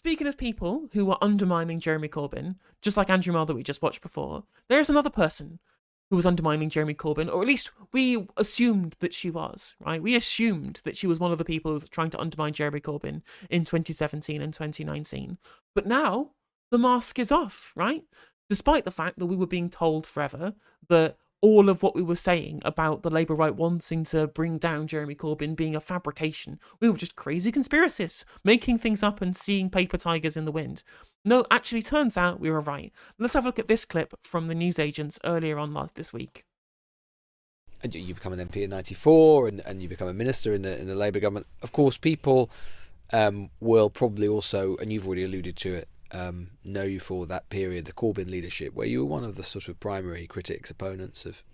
Speaking of people who were undermining Jeremy Corbyn, just like Andrew Marr that we just watched before, there's another person who was undermining Jeremy Corbyn, or at least we assumed that she was, right? We assumed that she was one of the people who was trying to undermine Jeremy Corbyn in 2017 and 2019. But now, the mask is off, right? Despite the fact that we were being told forever that all of what we were saying about the Labour right wanting to bring down Jeremy Corbyn being a fabrication, we were just crazy conspiracists, making things up and seeing paper tigers in the wind. No, actually, turns out we were right. Let's have a look at this clip from the newsagents earlier on this week. And you become an MP in '94, and you become a minister in the Labour government. Of course, people will probably also, and you've already alluded to it, know you for that period, the Corbyn leadership, where you were one of the sort of primary critics, opponents of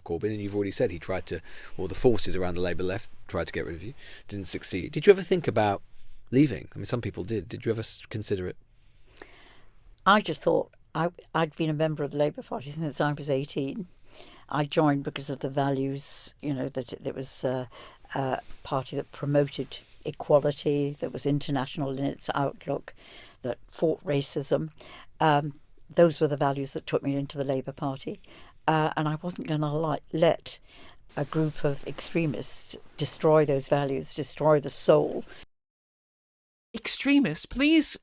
Corbyn, and you've already said he tried to, or the forces around the Labour left tried to get rid of you, didn't succeed. Did you ever think about leaving? I mean, some people did. Did you ever consider it? I just thought I'd been a member of the Labour Party since I was 18. I joined because of the values, that it was a party that promoted equality, that was international in its outlook, that fought racism. Those were the values that took me into the Labour Party. And I wasn't going to let a group of extremists destroy those values, destroy the soul. Extremists, please,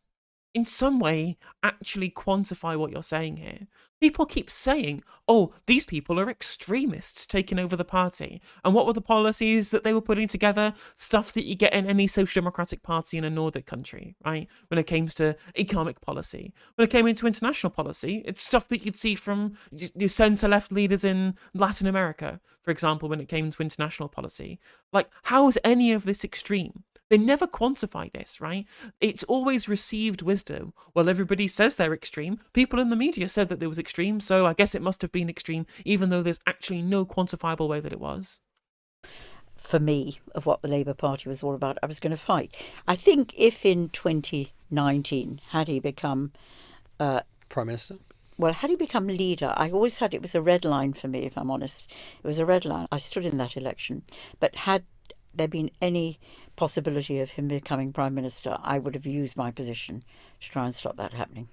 in some way, actually quantify what you're saying here. People keep saying, oh, these people are extremists taking over the party. And what were the policies that they were putting together? Stuff that you get in any social democratic party in a Nordic country, right? When it came to economic policy. When it came into international policy, it's stuff that you'd see from your centre-left leaders in Latin America, for example, when it came to international policy. Like, how is any of this extreme? They never quantify this, right? It's always received wisdom. Well, everybody says they're extreme. People in the media said that it was extreme, so I guess it must have been extreme, even though there's actually no quantifiable way that it was. For me, of what the Labour Party was all about, I was going to fight. I think if in 2019, had he become Prime Minister? Well, had he become leader, I always had it was a red line for me, if I'm honest. It was a red line. I stood in that election. But had there been any possibility of him becoming Prime Minister, I would have used my position to try and stop that happening.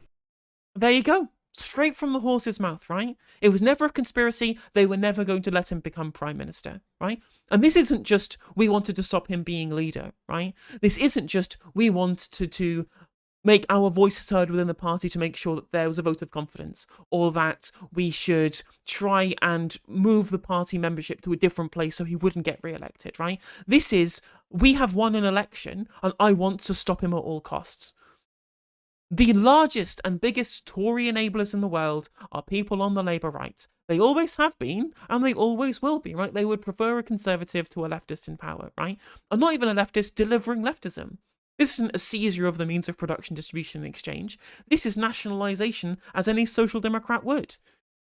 There you go. Straight from the horse's mouth, right? It was never a conspiracy. They were never going to let him become Prime Minister, right? And this isn't just we wanted to stop him being leader, right? This isn't just we want to make our voices heard within the party to make sure that there was a vote of confidence, or that we should try and move the party membership to a different place so he wouldn't get re-elected, right? This is, we have won an election and I want to stop him at all costs. The largest and biggest Tory enablers in the world are people on the Labour right. They always have been, and they always will be, right? They would prefer a Conservative to a leftist in power, right? And not even a leftist delivering leftism. This isn't a seizure of the means of production, distribution, and exchange. This is nationalisation, as any social democrat would.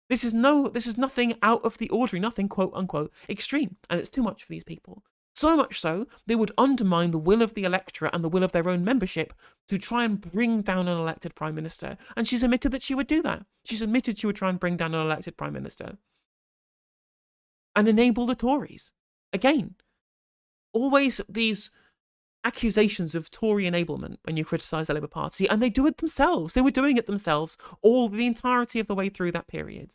This is nothing out of the ordinary, nothing quote unquote extreme, and it's too much for these people. So much so, they would undermine the will of the electorate and the will of their own membership to try and bring down an elected Prime Minister. And she's admitted that she would do that. She's admitted she would try and bring down an elected Prime Minister. And enable the Tories. Again, always these accusations of Tory enablement when you criticise the Labour Party, and they do it themselves. They were doing it themselves the entirety of the way through that period.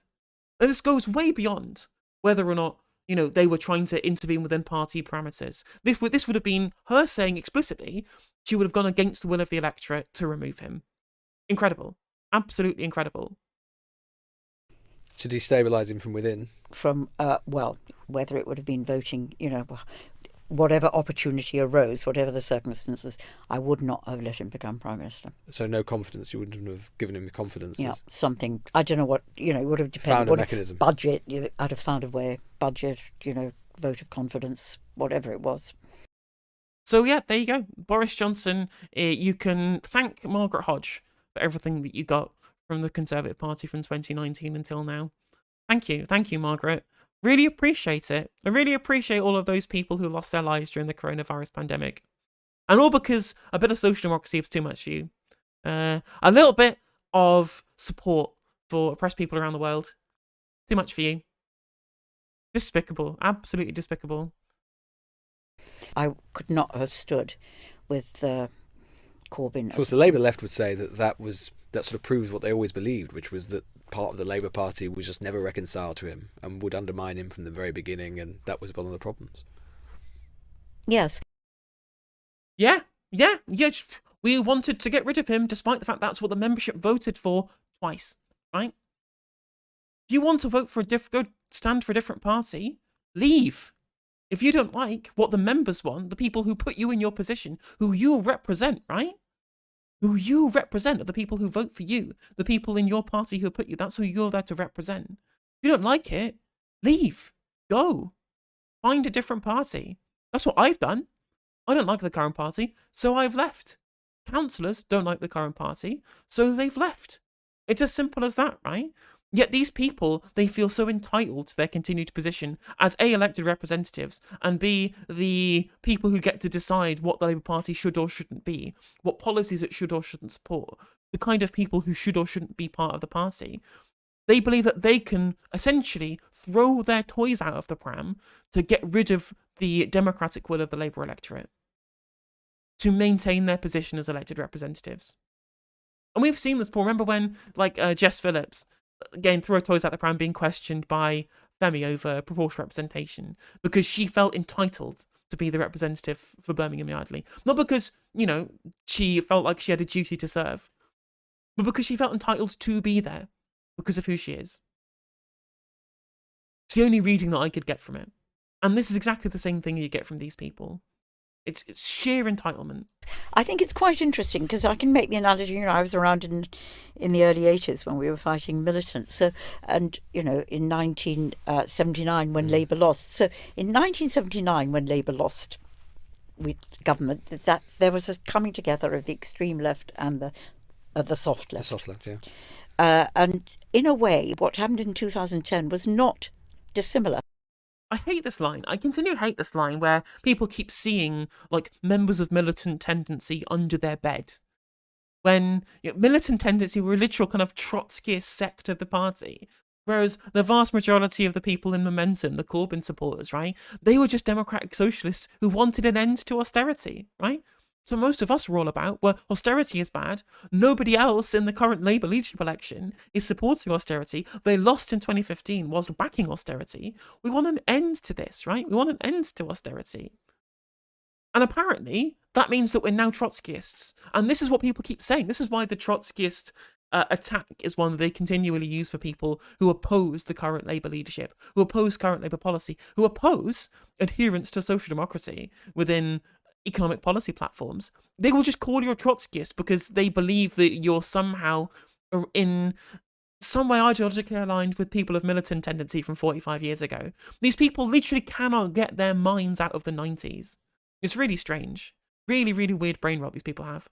And this goes way beyond whether or not, they were trying to intervene within party parameters. This would have been her saying explicitly she would have gone against the will of the electorate to remove him. Incredible. Absolutely incredible. To destabilise him from within? From, whether it would have been voting, whatever opportunity arose, whatever the circumstances, I would not have let him become Prime Minister. So no confidence, you wouldn't have given him confidence? Yeah, something, I don't know what, it would have depended. Found a mechanism. Budget, I'd have found a way, budget, vote of confidence, whatever it was. So yeah, there you go. Boris Johnson, you can thank Margaret Hodge for everything that you got from the Conservative Party from 2019 until now. Thank you, Margaret. Really appreciate it. I really appreciate all of those people who lost their lives during the coronavirus pandemic. And all because a bit of social democracy was too much for you. A little bit of support for oppressed people around the world. Too much for you. Despicable. Absolutely despicable. I could not have stood with Corbyn. Of course, the Labour left would say that sort of proves what they always believed, which was that part of the Labour Party was just never reconciled to him and would undermine him from the very beginning, and that was one of the problems. Yes. Yeah. We wanted to get rid of him, despite the fact that's what the membership voted for twice, right? If you want to vote for go stand for a different party, leave. If you don't like what the members want, the people who put you in your position, who you represent, right? Who you represent are the people who vote for you, the people in your party who put you. That's who you're there to represent. If you don't like it, leave. Go. Find a different party. That's what I've done. I don't like the current party, so I've left. Councillors don't like the current party, so they've left. It's as simple as that, right? Yet these people, they feel so entitled to their continued position as A, elected representatives, and B, the people who get to decide what the Labour Party should or shouldn't be, what policies it should or shouldn't support, the kind of people who should or shouldn't be part of the party. They believe that they can essentially throw their toys out of the pram to get rid of the democratic will of the Labour electorate, to maintain their position as elected representatives. And we've seen this before. Remember when, Jess Phillips, again, threw her toys out the pram, being questioned by Femi over proportional representation because she felt entitled to be the representative for Birmingham Yardley. Not because, she felt like she had a duty to serve, but because she felt entitled to be there because of who she is. It's the only reading that I could get from it. And this is exactly the same thing you get from these people. It's sheer entitlement. I think it's quite interesting because I can make the analogy. I was around in the early 80s when we were fighting militants. So, and in 1979 when Labour lost. So, in 1979 when Labour lost with government, that there was a coming together of the extreme left and the soft left. The soft left, yeah. And in a way, what happened in 2010 was not dissimilar. I hate this line. I continue to hate this line where people keep seeing members of militant tendency under their bed. When militant tendency were a literal kind of Trotskyist sect of the party. Whereas the vast majority of the people in Momentum, the Corbyn supporters, right, they were just democratic socialists who wanted an end to austerity, right? So most of us were all about, well, austerity is bad. Nobody else in the current Labour leadership election is supporting austerity. They lost in 2015 whilst backing austerity. We want an end to this, right? We want an end to austerity. And apparently, that means that we're now Trotskyists. And this is what people keep saying. This is why the Trotskyist attack is one that they continually use for people who oppose the current Labour leadership, who oppose current Labour policy, who oppose adherence to social democracy within economic policy platforms. They will just call you a Trotskyist because they believe that you're somehow in some way ideologically aligned with people of militant tendency from 45 years ago. These people literally cannot get their minds out of the 90s. It's really strange. Really, really weird brain rot these people have.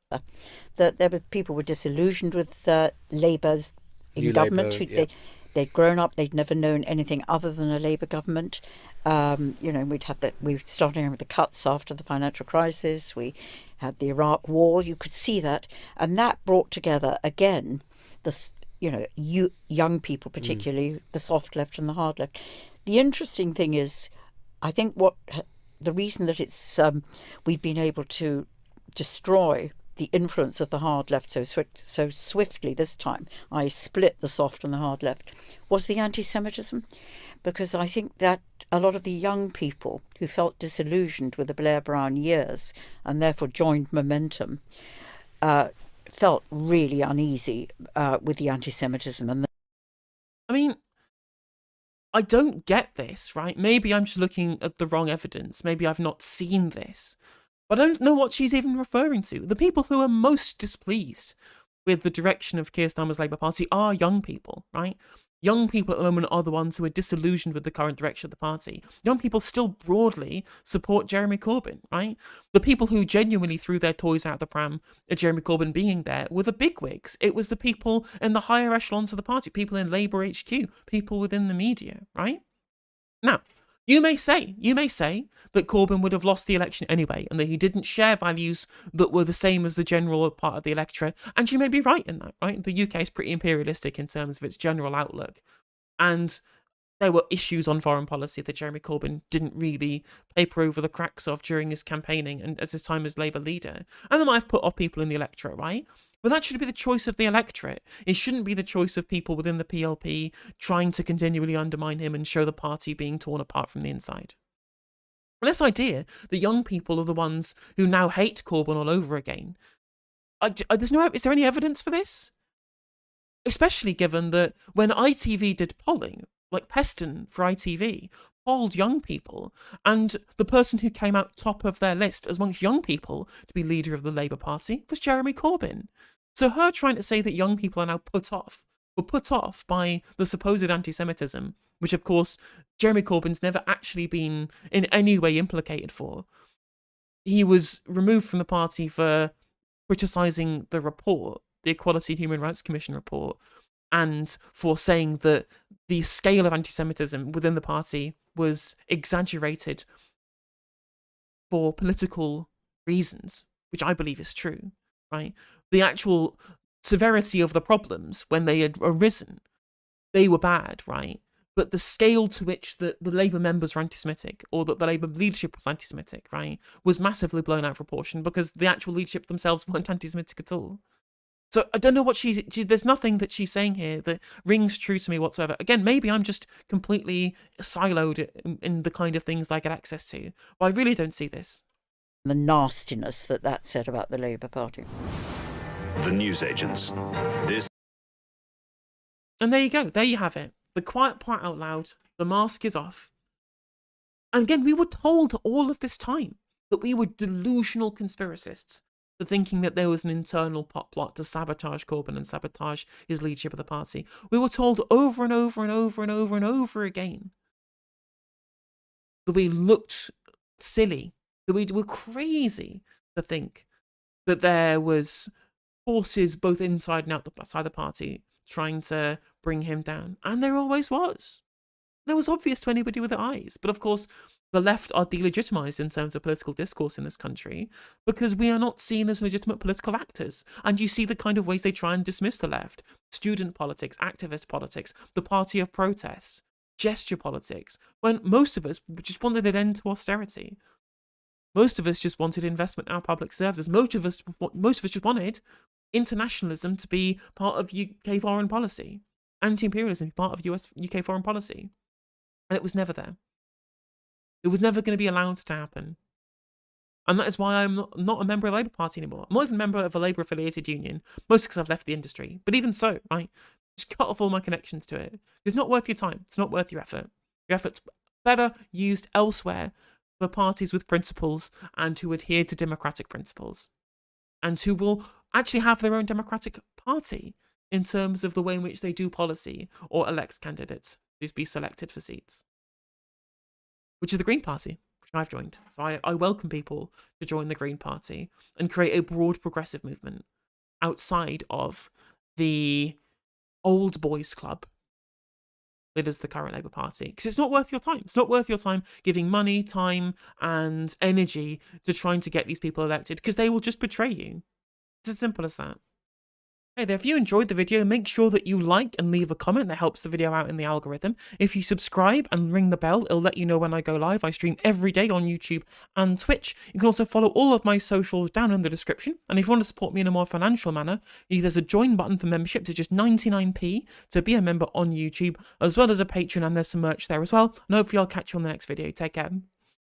That there were people were disillusioned with Labour's in government. Labour, yeah. They'd grown up. They'd never known anything other than a Labour government. We'd had that. We were starting with the cuts after the financial crisis. We had the Iraq War. You could see that, and that brought together again the young people, particularly the soft left and the hard left. The interesting thing is, I think the reason that it's we've been able to destroy the influence of the hard left so swiftly this time, I split the soft and the hard left, was the anti-Semitism. Because I think that a lot of the young people who felt disillusioned with the Blair-Brown years and therefore joined Momentum felt really uneasy with the anti-Semitism. I don't get this, right? Maybe I'm just looking at the wrong evidence. Maybe I've not seen this. But I don't know what she's even referring to. The people who are most displeased with the direction of Keir Starmer's Labour Party are young people, right? Young people at the moment are the ones who are disillusioned with the current direction of the party. Young people still broadly support Jeremy Corbyn, right? The people who genuinely threw their toys out the pram at Jeremy Corbyn being there were the bigwigs. It was the people in the higher echelons of the party, people in Labour HQ, people within the media, right? Now, you may say that Corbyn would have lost the election anyway and that he didn't share values that were the same as the general part of the electorate. And you may be right in that, right? The UK is pretty imperialistic in terms of its general outlook. And there were issues on foreign policy that Jeremy Corbyn didn't really paper over the cracks of during his campaigning and as his time as Labour leader. And that might have put off people in the electorate, right? But that should be the choice of the electorate. It shouldn't be the choice of people within the PLP trying to continually undermine him and show the party being torn apart from the inside. And this idea that young people are the ones who now hate Corbyn all over again, is there any evidence for this? Especially given that when ITV did polling, like Peston for ITV, polled young people, and the person who came out top of their list amongst young people to be leader of the Labour Party was Jeremy Corbyn. So her trying to say that young people are now were put off by the supposed anti-Semitism, which of course Jeremy Corbyn's never actually been in any way implicated for. He was removed from the party for criticising the report, the Equality and Human Rights Commission report, and for saying that the scale of anti-Semitism within the party was exaggerated for political reasons, which I believe is true, right? The actual severity of the problems when they had arisen, they were bad, right? But the scale to which the Labour members were anti-Semitic, or that the Labour leadership was anti-Semitic, right, was massively blown out of proportion because the actual leadership themselves weren't anti-Semitic at all. So I don't know what there's nothing that she's saying here that rings true to me whatsoever. Again, maybe I'm just completely siloed in the kind of things that I get access to, but I really don't see this. The nastiness that said about the Labour Party. The newsagents. And there you go. There you have it. The quiet part out loud. The mask is off. And again, we were told all of this time that we were delusional conspiracists for thinking that there was an internal plot to sabotage Corbyn and sabotage his leadership of the party. We were told over and over and over and over and over again that we looked silly, that we were crazy to think that there was forces both inside and outside the party trying to bring him down. And there always was. That was obvious to anybody with their eyes. But of course, the left are delegitimized in terms of political discourse in this country because we are not seen as legitimate political actors. And you see the kind of ways they try and dismiss the left. Student politics, activist politics, the party of protest, gesture politics, when most of us just wanted an end to austerity. Most of us just wanted investment in our public services. Most of us just wanted internationalism to be part of UK foreign policy. Anti-imperialism part of UK foreign policy. And it was never there. It was never going to be allowed to happen. And that is why I'm not a member of the Labour Party anymore. I'm not even a member of a Labour-affiliated union, mostly because I've left the industry. But even so, right, just cut off all my connections to it. It's not worth your time. It's not worth your effort. Your effort's better used elsewhere for parties with principles and who adhere to democratic principles. And who will actually have their own democratic party in terms of the way in which they do policy or elect candidates to be selected for seats. Which is the Green Party, which I've joined. So I welcome people to join the Green Party and create a broad progressive movement outside of the old boys club that is the current Labour Party. Because it's not worth your time. It's not worth your time giving money, time, and energy to trying to get these people elected because they will just betray you. It's as simple as that. Hey there, if you enjoyed the video, make sure that you like and leave a comment. That helps the video out in the algorithm. If you subscribe and ring the bell, it'll let you know when I go live. I stream every day on YouTube and Twitch. You can also follow all of my socials down in the description. And if you want to support me in a more financial manner, there's a join button for membership to just 99p to be a member on YouTube, as well as a Patreon, and there's some merch there as well. And hopefully I'll catch you on the next video. Take care.